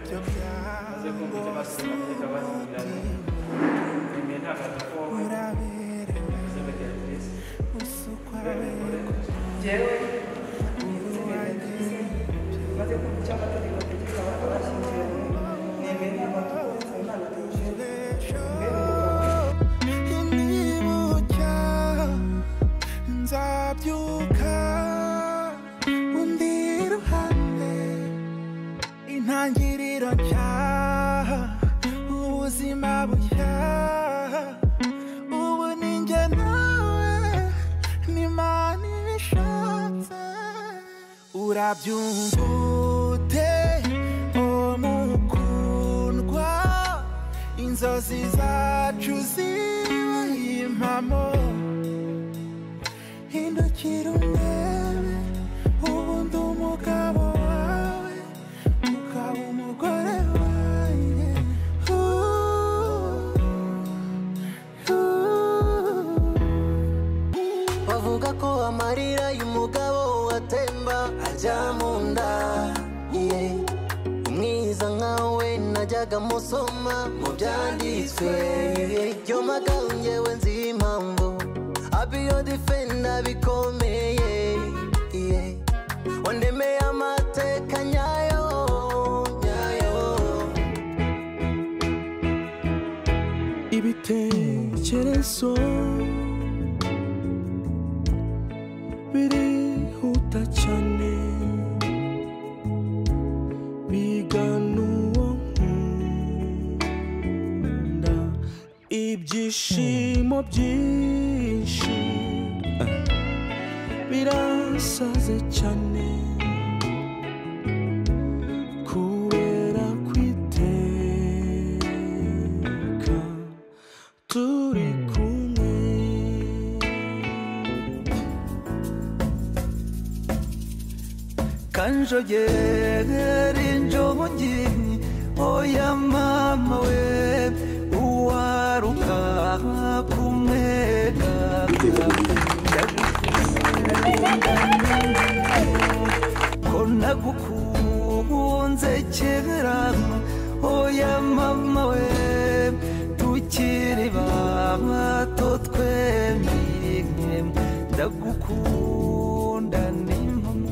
maze kumva icyo basoma bakabazirana nimwe ntabwo ko bize Beatrice jewe maze kumva icyo amategeko ategeka abashingiye nimwe ntabwo Imana nzabyuka undi ruhande intangiriro nshya ubuzima bushya ubu ni njye nawe n'Imana ibishatse urabyumva ute umukundwa inzozi zacu zibaye impamo hindukira undebe ubundi umugabo wawe ukaba umugore wanjye bavuga ko amarira y'umugabo atemba ajya mu nda umwiza nkawe najyaga musoma mu byanditswe yo magambo njyewe nzi impamvu I'll be your defender bikomeye wandemeye amateka nyayo ibitekerezo birihuta cyane bigana uwo nkunda ibyishimo byinshi birasaze cyane kubera kwiteka turi kumwe kanjogera injongi oya mama we uwaruka kumwega ko nagukunze kera oya mama we tukiri bato twemye ndagukunda n'impamo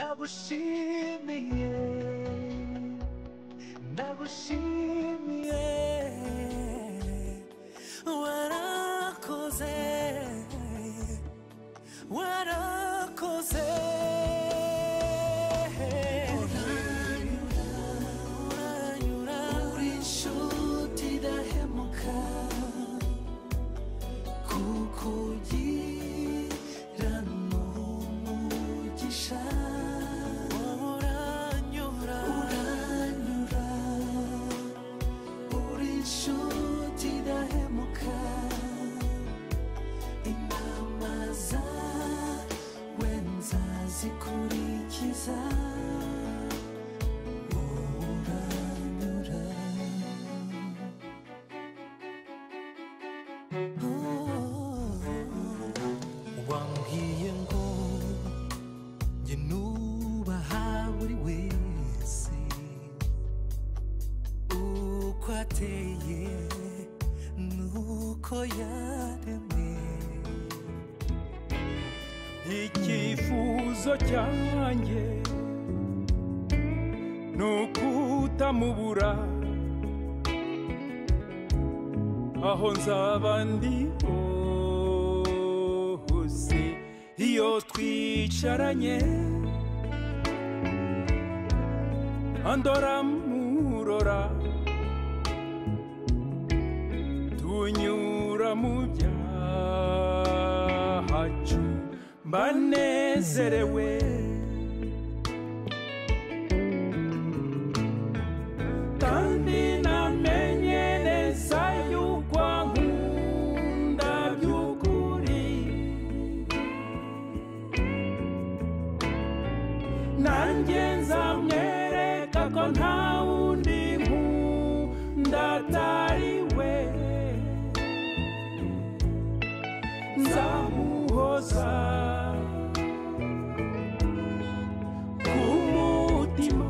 Nagushimiye, nagushimiye, warakoze, warakoze. Uranyura, uranyura, uri inshuti idahemuka, kukugira n'umugisha. Uranyura, uranyura, uri inshuti idahemuka, inama zawe nzazikurikiza. Uranyura, wambwiye ngo njye nubaha buri wese uko ateye nuko yaremwe. icyifuzo cyanjye nukutamubura aho nzaba ndi hose iyo twicaranye andora murora tunyura mu byahacu mbanezerewe kandi namenye neza yuko ankunda by'ukuri nanjye nzamwereka ko nta wundi nkunda atari we nzamuhoza ku mutima.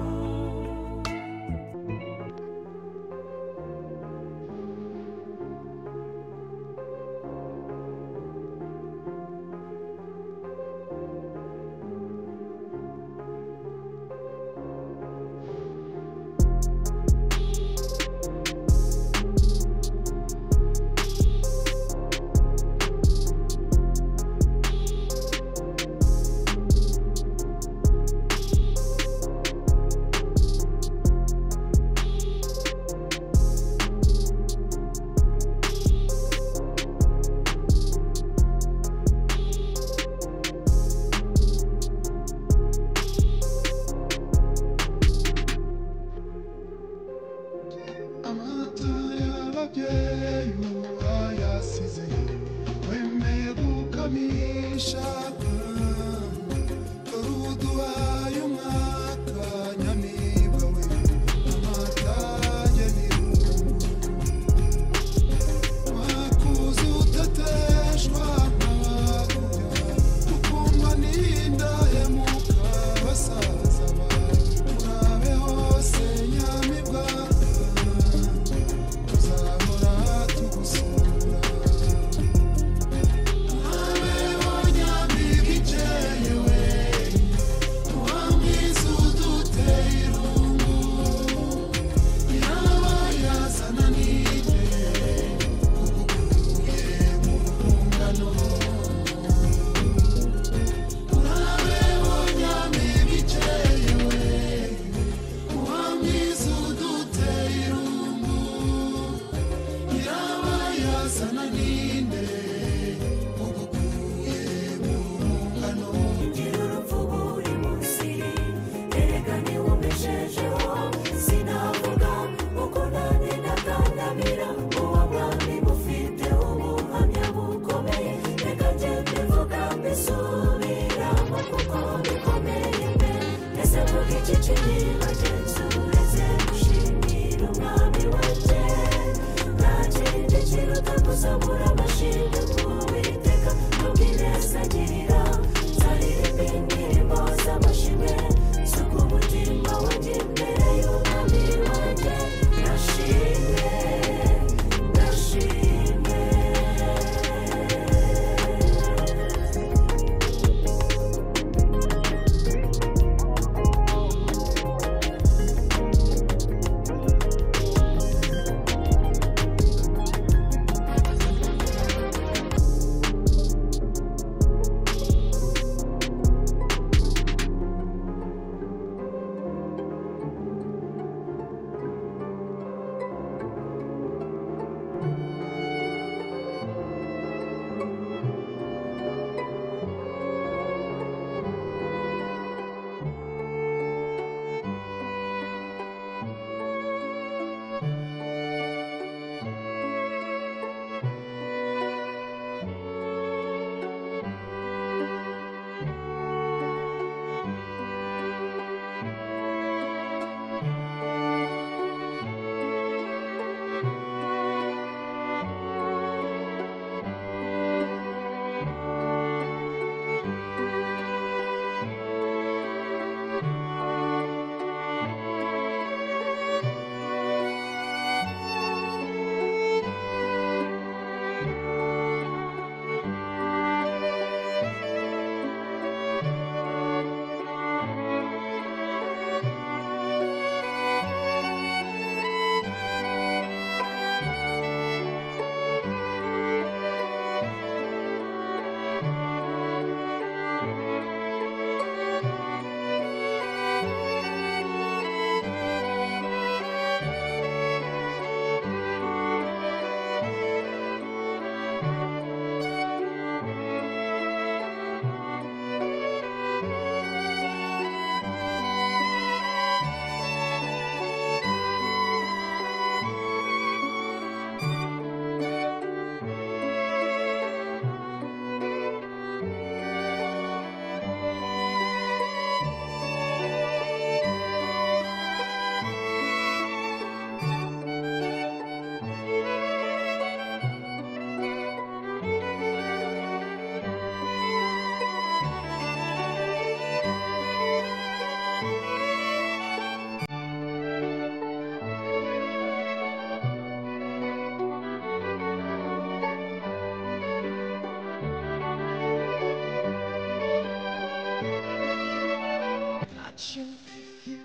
Watching if you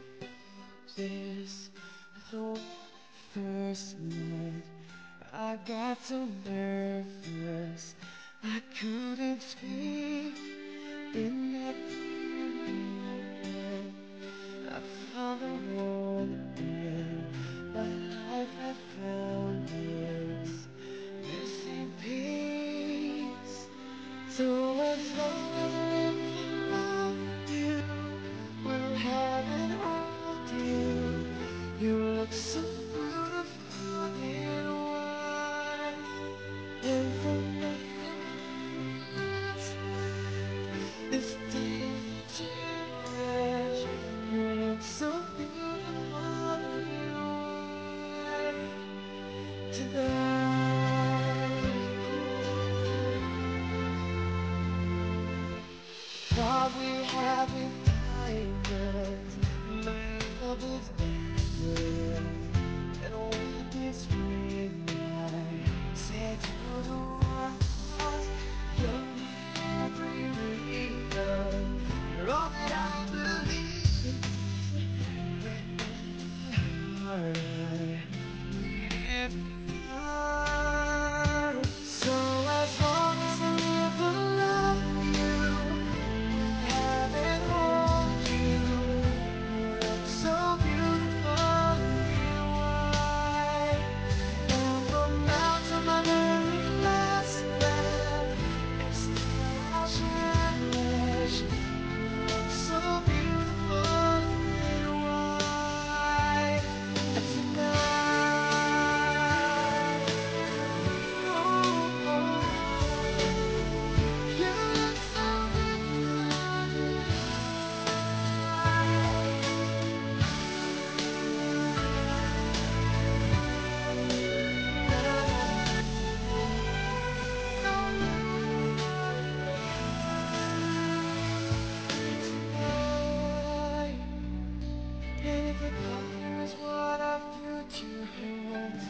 this the first night I got so nervous I couldn't speak in that moment. I found a moment my life had found this missing piece. So as long as I love you, will heaven hold you? You look so beautiful in white, and from nothing this dangerous. You look so beautiful in white tonight. Thought we had been diamonds, my love is dangerous. And when this ring I said to the world, you're every reason, you're all that I believe. With my heart I live. So as long as I live, I love you, have it hold you. You look so beautiful in white, and from now to my very last breath, it's still I cherish. You look so beautiful in white tonight. And if a color is what our future holds,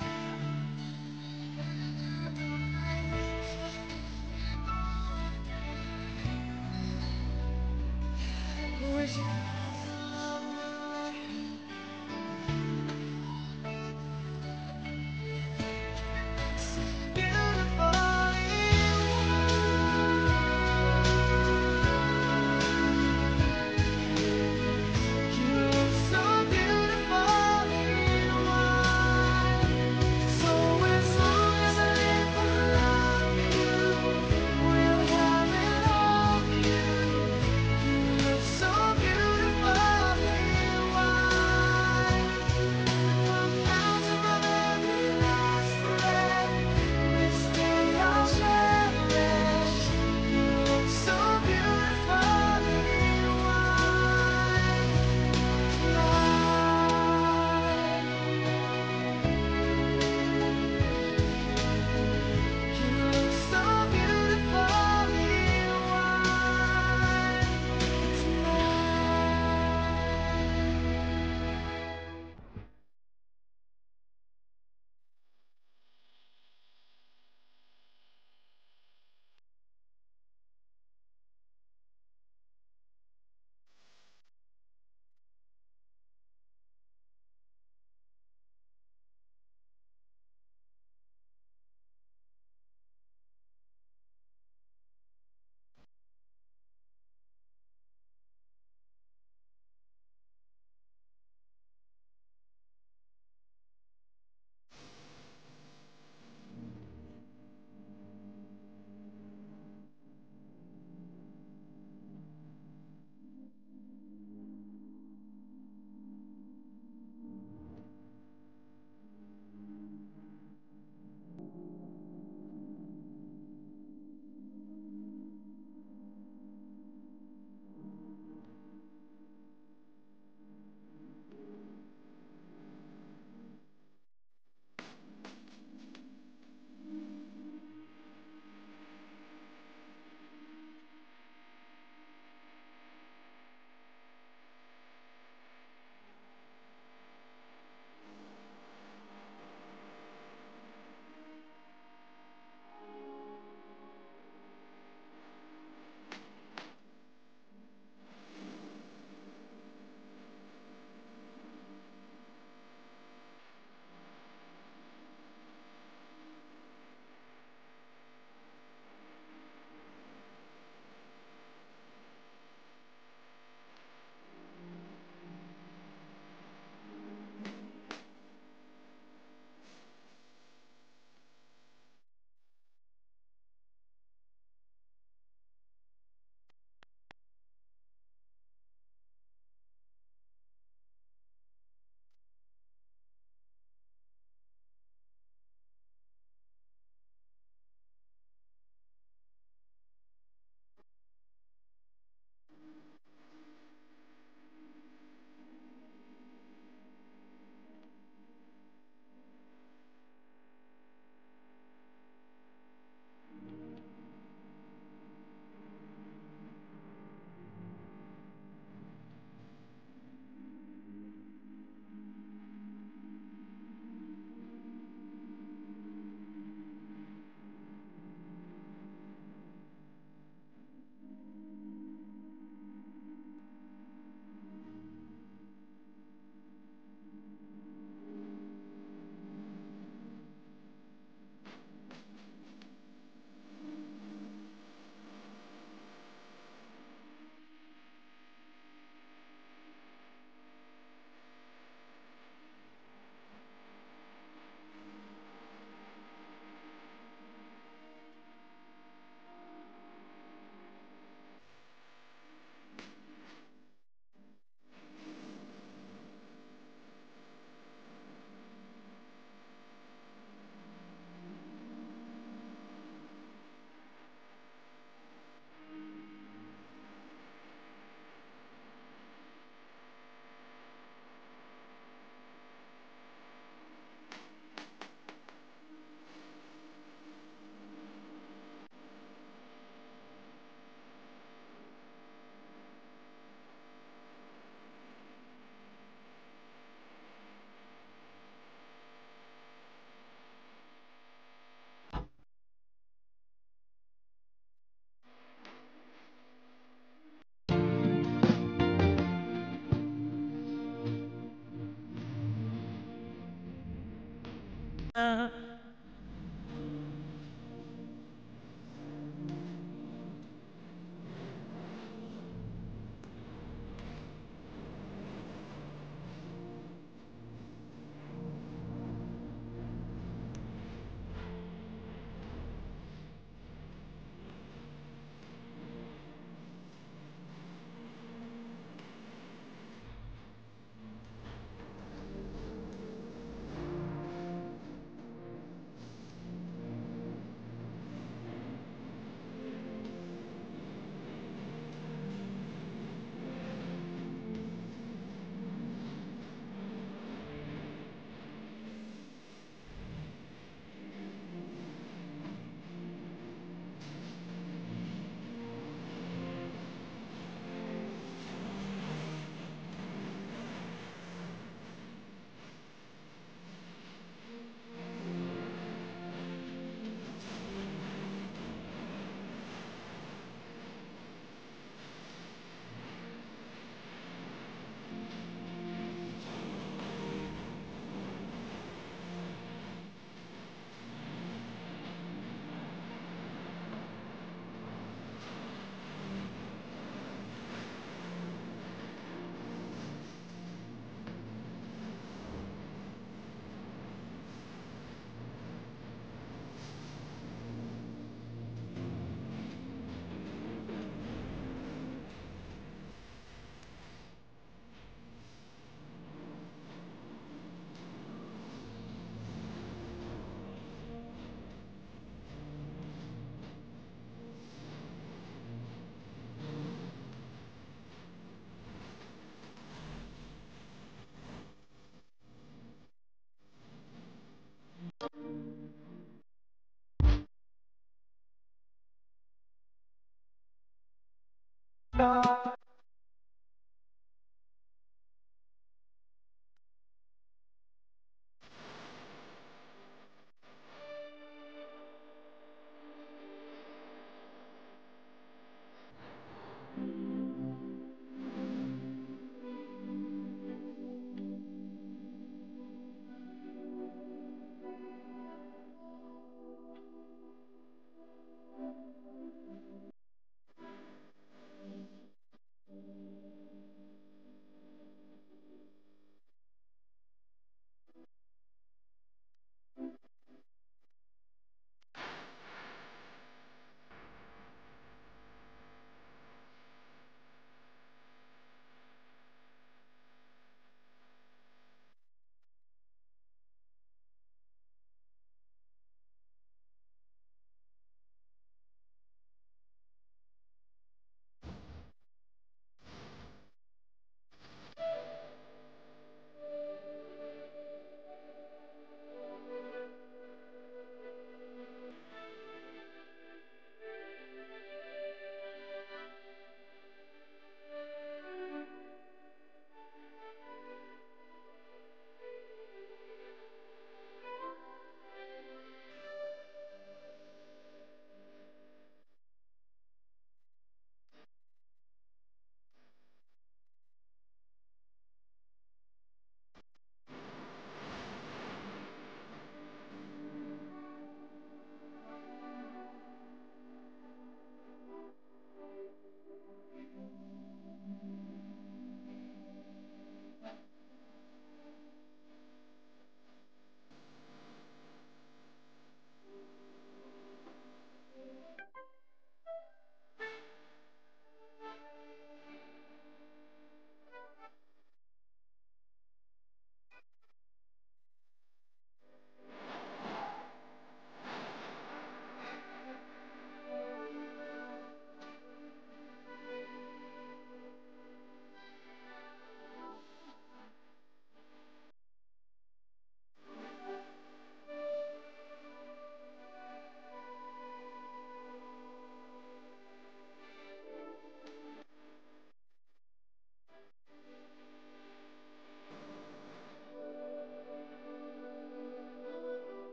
wish you beautiful you look so beautiful in white. So as long as I live, I love you. We'll have it all. You look so beautiful.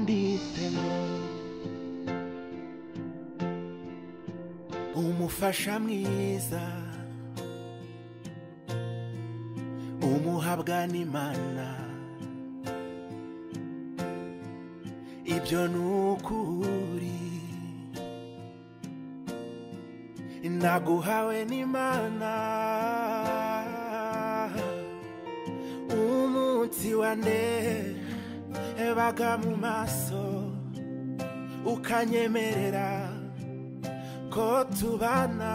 byanditsemo umufasha mwiza umuhabwa n'Imana ibyo nukuri naguhawe n'Imana umunsi wane baga mu maso ukanyemerera ko tubana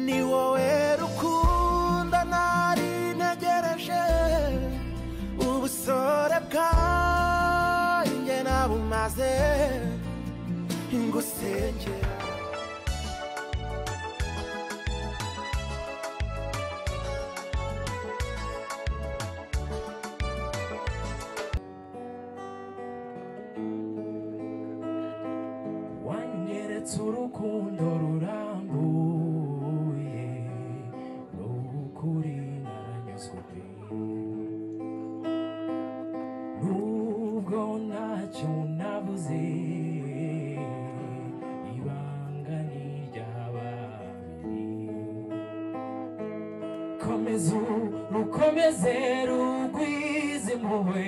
ni wowe rukundo nari ntegereje ubusore bwanjye nabumaze ngusengera wanyeretse urukundo rurambuye n'ukuri naranyuzwe pe nubwo ntacyo navuze ibanga ni ry'ababiri komeza rukomeze rugwize impuhwe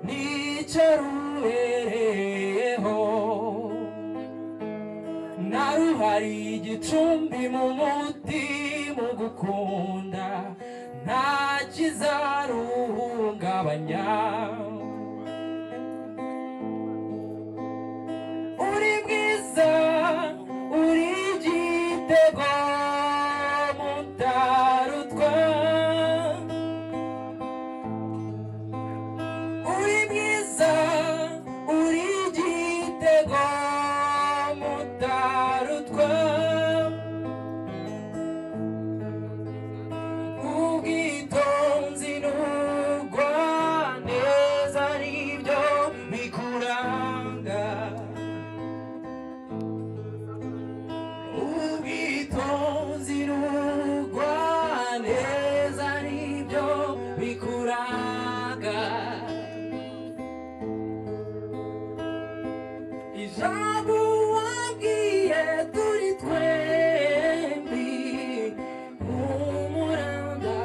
nicyo rubereyeho naruhari igicumbi mu mutima gukunda nta kizaruhungabanya uri mwiza uri igitego mutarutwa uri mwiza uri igitego mutarutwa ubwitonzi n'ubugwa neza nibyo bikuranga ubwitonzi n'ubugwa neza nibyo bikuranga ijambo wabwiye turi twembi umuranda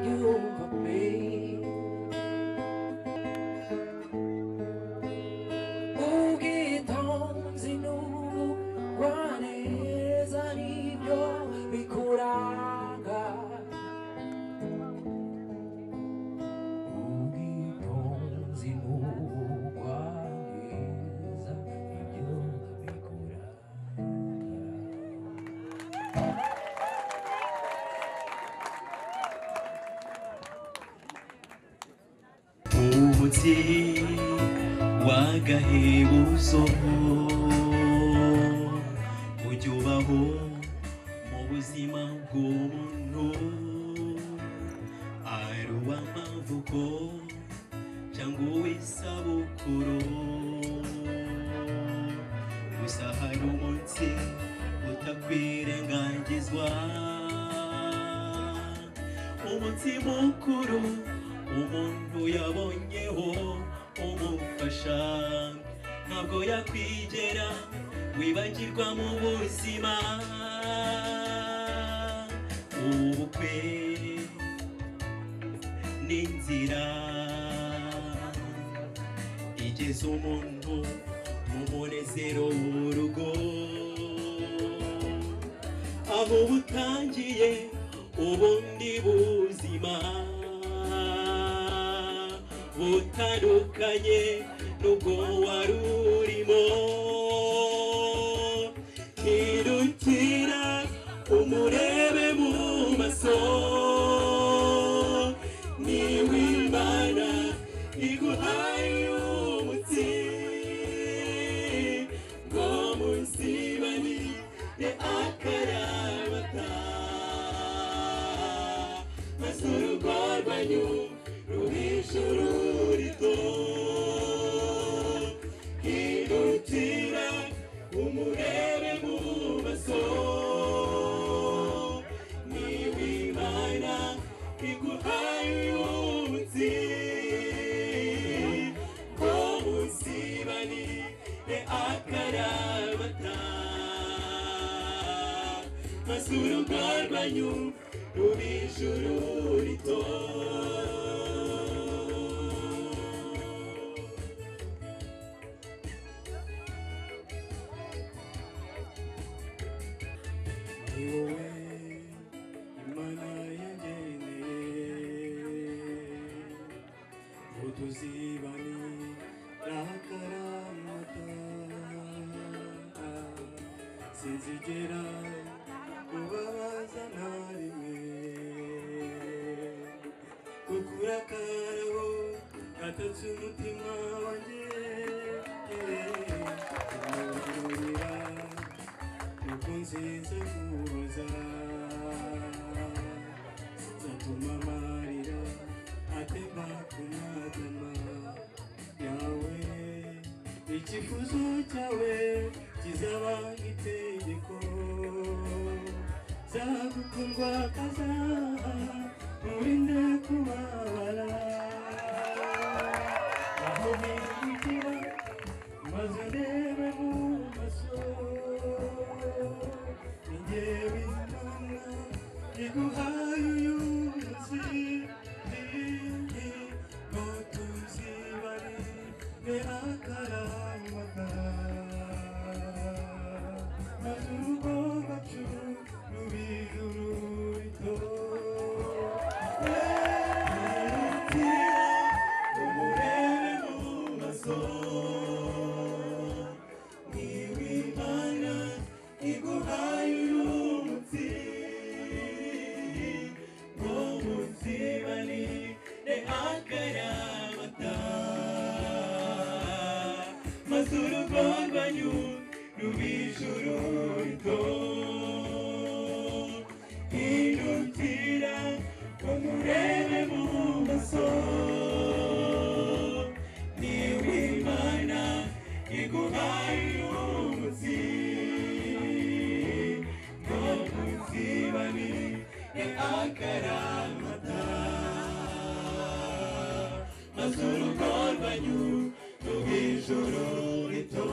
ryumva pe ubwitonzi n'ubugwaneza nibyo bikuranga ubwitonzi n'ubugwaneza nibyo bikuranga umunsi w'agahebuzo ujya ubaho mu buzima bw'umuntu ari uw'amavuko cyangwa uw'isabukuru gusa hari umunsi utakwirengagizwa umunsi mukuru umuntu yabonyeho umufasha ntabwo yakwigera wibagirwa mu buzima ubukwe n'inzira igeze umuntu mu munezero w'urugo aho butangiye ubundi buzima butandukanye n'ubwo wari urimo kirukira umurebe mu maso niwe Imana iguhaye umutsi ngo musibanire akaramata maze urugo rwanyu ruhishe ururito kirukira umurebe mu maso niwe Imana iguhaye umutsi urugo rwanyu ruba ijuru rito ni wowe imana yageneye ngo tuzibane n'akaramata sinzigera kubabaza na rimwe kukurakaraho gatatse umutima wanjye kumurira nuko nziza kuza zatuma amarira atemba ku matama yawe icyifuzo cyawe kizaba itegeko zagukundwa kaza urinde kubabara aho bihutira maze ndebe mu maso ninjyewe imana iguhaye uyu munsi ngo tuzibane akaramata maze urugo rwacu ruba ijuru rito umurebe mu maso niwe imana iguhaye uyu munsi ngo muzibane akaramata maze urugo rwanyu ruba ijuru rito hindukira umurebe mu maso niwe imana iguhaye umunsi ngo muzibane akaramata maze urugo rwanyu ruba ijuru rito